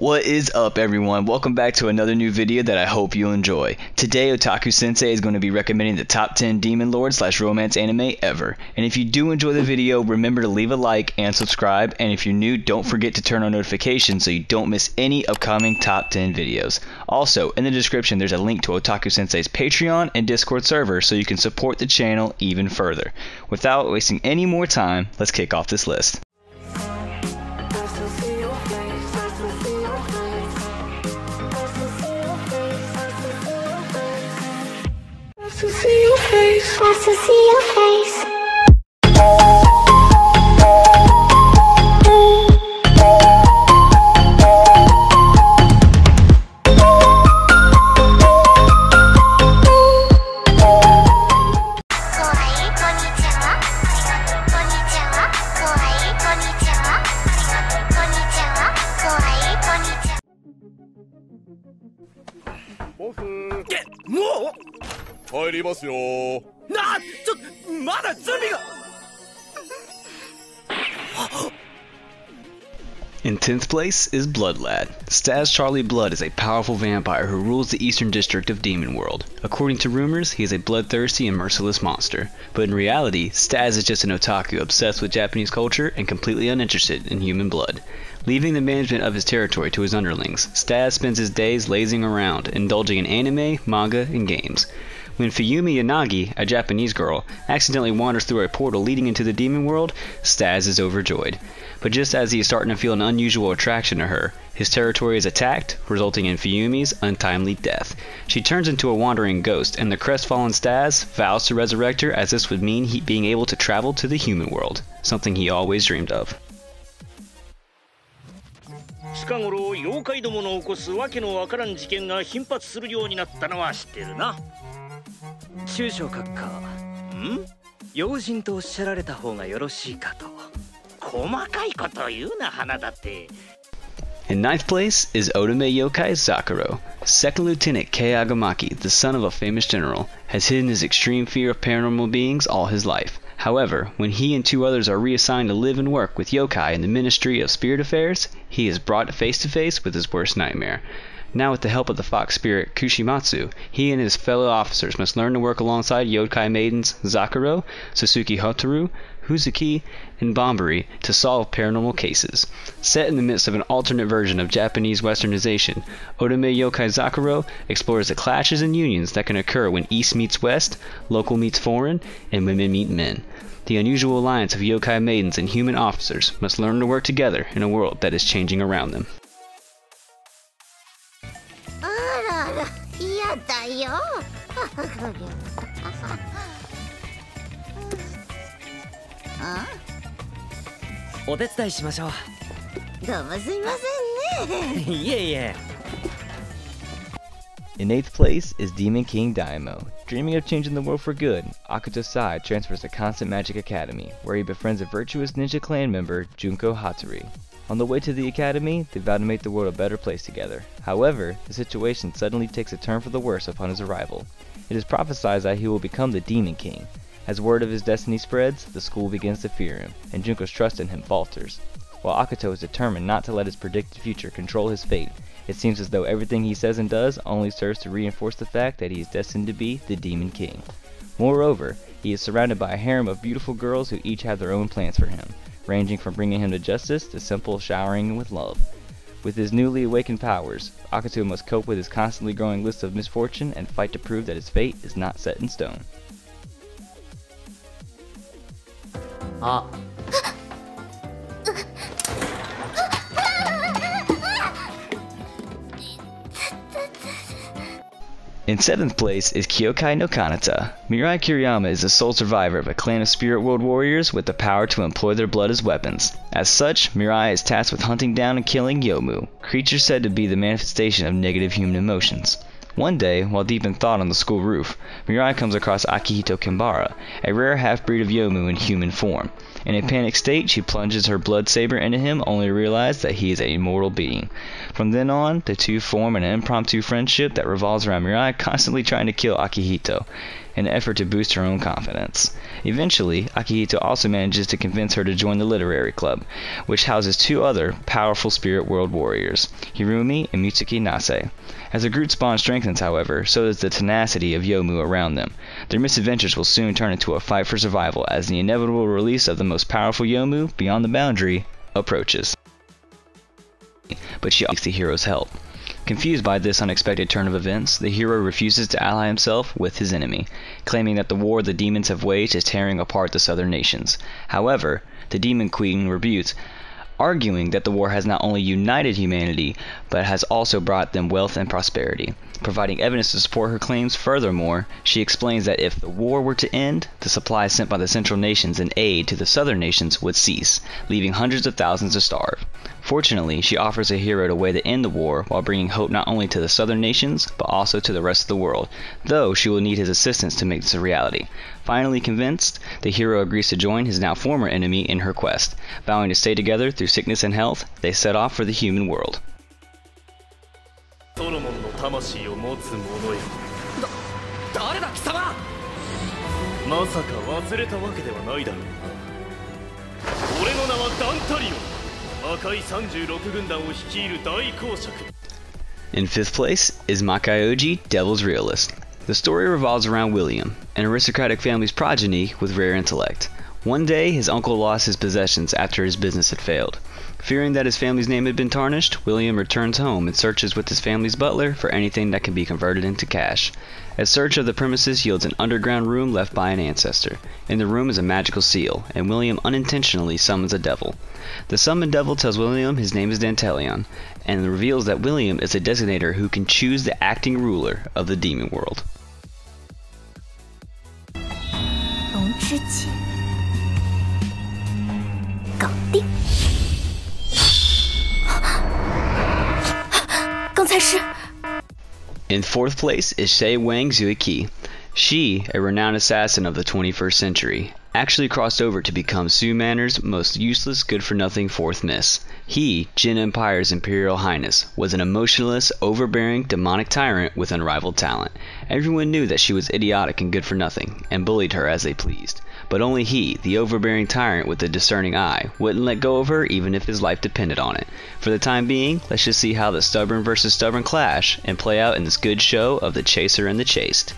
What is up, everyone? Welcome back to another new video that I hope you'll enjoy. Today, Otaku Sensei is going to be recommending the top 10 Demon Lord / romance anime ever. And if you do enjoy the video, remember to leave a like and subscribe. And if you're new, don't forget to turn on notifications so you don't miss any upcoming top 10 videos. Also, in the description, there's a link to Otaku Sensei's Patreon and Discord server so you can support the channel even further. Without wasting any more time, let's kick off this list. Nice to see your face. In 10th place is Blood Lad. Stas Charlie Blood is a powerful vampire who rules the eastern district of Demon World. According to rumors, he is a bloodthirsty and merciless monster. But in reality, Stas is just an otaku obsessed with Japanese culture and completely uninterested in human blood. Leaving the management of his territory to his underlings, Stas spends his days lazing around, indulging in anime, manga, and games. When Fuyumi Yanagi, a Japanese girl, accidentally wanders through a portal leading into the demon world, Stas is overjoyed. But just as he is starting to feel an unusual attraction to her, his territory is attacked, resulting in Fuyumi's untimely death. She turns into a wandering ghost, and the crestfallen Stas vows to resurrect her, as this would mean being able to travel to the human world, something he always dreamed of. 近頃妖怪どもの起こすわけのわからん事件が頻発するようになったのは知ってるな。中小閣下、用心とおっしゃられた方がよろしいかと。細かいこと言うな、花だって。 In 9th place is Otome yokai ZAKURO. Second Lieutenant Kei Agamaki, the son of a famous general, has hidden his extreme fear of paranormal beings all his life. However, when he and 2 others are reassigned to live and work with yokai in the Ministry of Spirit Affairs, he is brought face to face with his worst nightmare. Now, with the help of the fox spirit Kushimatsu, he and his fellow officers must learn to work alongside yokai maidens ZAKURO, Sasuke Hotaru, Uzuki, and Bombari to solve paranormal cases. Set in the midst of an alternate version of Japanese westernization, Otome yokai ZAKURO explores the clashes and unions that can occur when East meets West, local meets foreign, and women meet men. The unusual alliance of yokai maidens and human officers must learn to work together in a world that is changing around them. In 8th place is Demon King Daimao. Dreaming of changing the world for good, Akito's side transfers to Constant Magic Academy, where he befriends a virtuous ninja clan member, Junko Hattori. On the way to the academy, they vow to make the world a better place together. However, the situation suddenly takes a turn for the worse upon his arrival. It is prophesied that he will become the Demon King. As word of his destiny spreads, the school begins to fear him, and Junko's trust in him falters. While Akito is determined not to let his predicted future control his fate, it seems as though everything he says and does only serves to reinforce the fact that he is destined to be the Demon King. Moreover, he is surrounded by a harem of beautiful girls who each have their own plans for him, ranging from bringing him to justice to simple showering him with love. With his newly awakened powers, Akito must cope with his constantly growing list of misfortune and fight to prove that his fate is not set in stone. In 7th place is Kyokai no Kanata. Mirai Kuriyama is the sole survivor of a clan of spirit world warriors with the power to employ their blood as weapons. As such, Mirai is tasked with hunting down and killing Yomu, creatures said to be the manifestation of negative human emotions. One day, while deep in thought on the school roof, Mirai comes across Akihito Kimbara, a rare half-breed of Yomu in human form. In a panicked state, she plunges her blood saber into him only to realize that he is an immortal being. From then on, the two form an impromptu friendship that revolves around Mirai constantly trying to kill Akihito in an effort to boost her own confidence. Eventually, Akihito also manages to convince her to join the literary club, which houses two other powerful spirit world warriors, Hirumi and Mitsuki Nase. As the group's bond strengthens, however, so does the tenacity of Yomu around them. Their misadventures will soon turn into a fight for survival as the inevitable release of the most powerful Yomu beyond the boundary approaches. But she seeks the hero's help. Confused by this unexpected turn of events, the hero refuses to ally himself with his enemy, claiming that the war the demons have waged is tearing apart the southern nations. However, the Demon Queen rebukes, arguing that the war has not only united humanity, but has also brought them wealth and prosperity. Providing evidence to support her claims, furthermore, she explains that if the war were to end, the supplies sent by the central nations in aid to the southern nations would cease, leaving hundreds of thousands to starve. Fortunately, she offers a hero a way to end the war while bringing hope not only to the southern nations, but also to the rest of the world, though she will need his assistance to make this a reality. Finally convinced, the hero agrees to join his now former enemy in her quest. Vowing to stay together through sickness and health, they set off for the human world. In fifth place is Makaioji, Devil's Realist. The story revolves around William, an aristocratic family's progeny with rare intellect. One day, his uncle lost his possessions after his business had failed. Fearing that his family's name had been tarnished, William returns home and searches with his family's butler for anything that can be converted into cash. A search of the premises yields an underground room left by an ancestor. In the room is a magical seal, and William unintentionally summons a devil. The summoned devil tells William his name is Dantelion, and reveals that William is a designator who can choose the acting ruler of the demon world. In fourth place is Sei Wang Zuiki. She, a renowned assassin of the 21st century, actually crossed over to become Su Manor's most useless, good-for-nothing fourth miss. He, Jin Empire's Imperial Highness, was an emotionless, overbearing, demonic tyrant with unrivaled talent. Everyone knew that she was idiotic and good for nothing, and bullied her as they pleased. But only he, the overbearing tyrant with the discerning eye, wouldn't let go of her even if his life depended on it. For the time being, let's just see how the stubborn versus stubborn clash and play out in this good show of the chaser and the chased.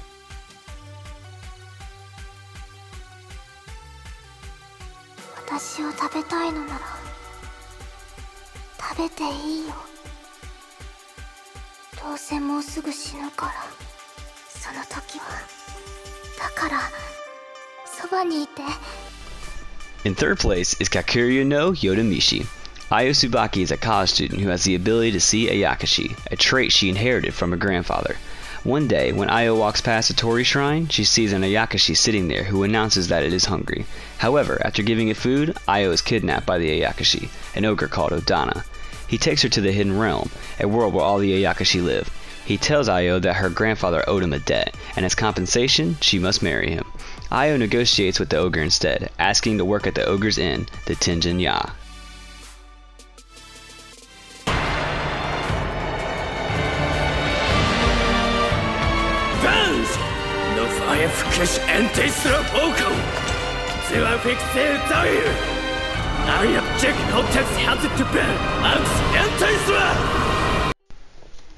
In third place is Kakuriyo no Yadomeshi. Ayo Tsubaki is a college student who has the ability to see Ayakashi, a trait she inherited from her grandfather. One day, when Ayo walks past a Tori shrine, she sees an Ayakashi sitting there who announces that it is hungry. However, after giving it food, Ayo is kidnapped by the Ayakashi, an ogre called Odana. He takes her to the Hidden Realm, a world where all the Ayakashi live. He tells Ayo that her grandfather owed him a debt, and as compensation, she must marry him. Ayo negotiates with the ogre instead, asking to work at the ogre's inn, the Tenjin Ya.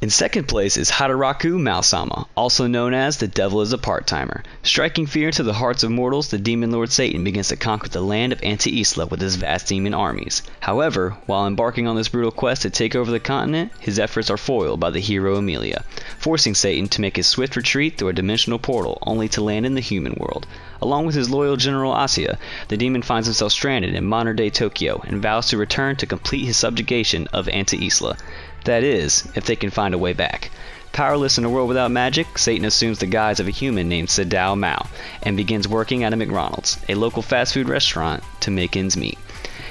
In second place is Hataraku Mao-sama, also known as the Devil is a Part-Timer. Striking fear into the hearts of mortals, the demon lord Satan begins to conquer the land of Anti-Isla with his vast demon armies. However, while embarking on this brutal quest to take over the continent, his efforts are foiled by the hero Emilia, forcing Satan to make his swift retreat through a dimensional portal only to land in the human world. Along with his loyal general Asiya, the demon finds himself stranded in modern-day Tokyo and vows to return to complete his subjugation of Anti-Isla. That is, if they can find a way back. Powerless in a world without magic, Satan assumes the guise of a human named Sadao Mao and begins working at a McDonald's, a local fast food restaurant, to make ends meet.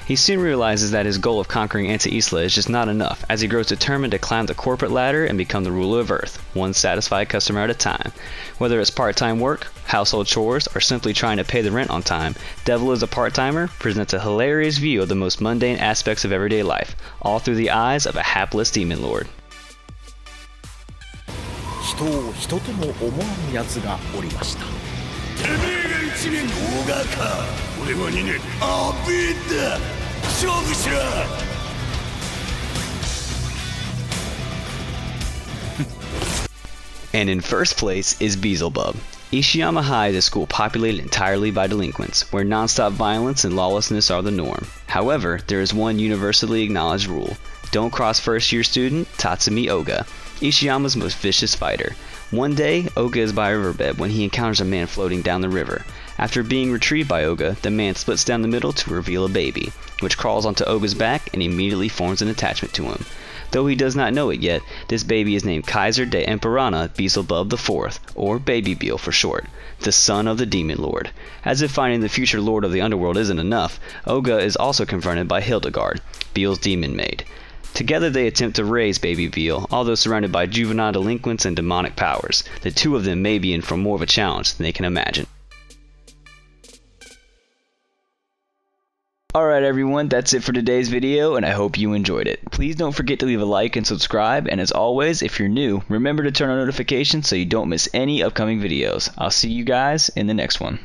He soon realizes that his goal of conquering Anti-Isla is just not enough, as he grows determined to climb the corporate ladder and become the ruler of Earth, one satisfied customer at a time. Whether it's part-time work, household chores, or simply trying to pay the rent on time, Devil is a Part-Timer presents a hilarious view of the most mundane aspects of everyday life, all through the eyes of a hapless demon lord. 人を人とも思わぬ奴がおりました。てめえが1年オーガーか。俺は2年アビーだ。勝負しろ。And in first place is Beelzebub. Ishiyama High is a school populated entirely by delinquents, where non-stop violence and lawlessness are the norm. However, there is one universally acknowledged rule. Don't cross first-year student Tatsumi Oga, Ishiyama's most vicious fighter. One day, Oga is by a riverbed when he encounters a man floating down the river. After being retrieved by Oga, the man splits down the middle to reveal a baby, which crawls onto Oga's back and immediately forms an attachment to him. Though he does not know it yet, this baby is named Kaiser de Emperana Beelzebub IV, or Baby Beel for short, the son of the Demon Lord. As if finding the future lord of the underworld isn't enough, Oga is also confronted by Hildegard, Beel's demon maid. Together they attempt to raise Baby Beel, although surrounded by juvenile delinquents and demonic powers. The two of them may be in for more of a challenge than they can imagine. Alright everyone, that's it for today's video, and I hope you enjoyed it. Please don't forget to leave a like and subscribe, and as always, if you're new, remember to turn on notifications so you don't miss any upcoming videos. I'll see you guys in the next one.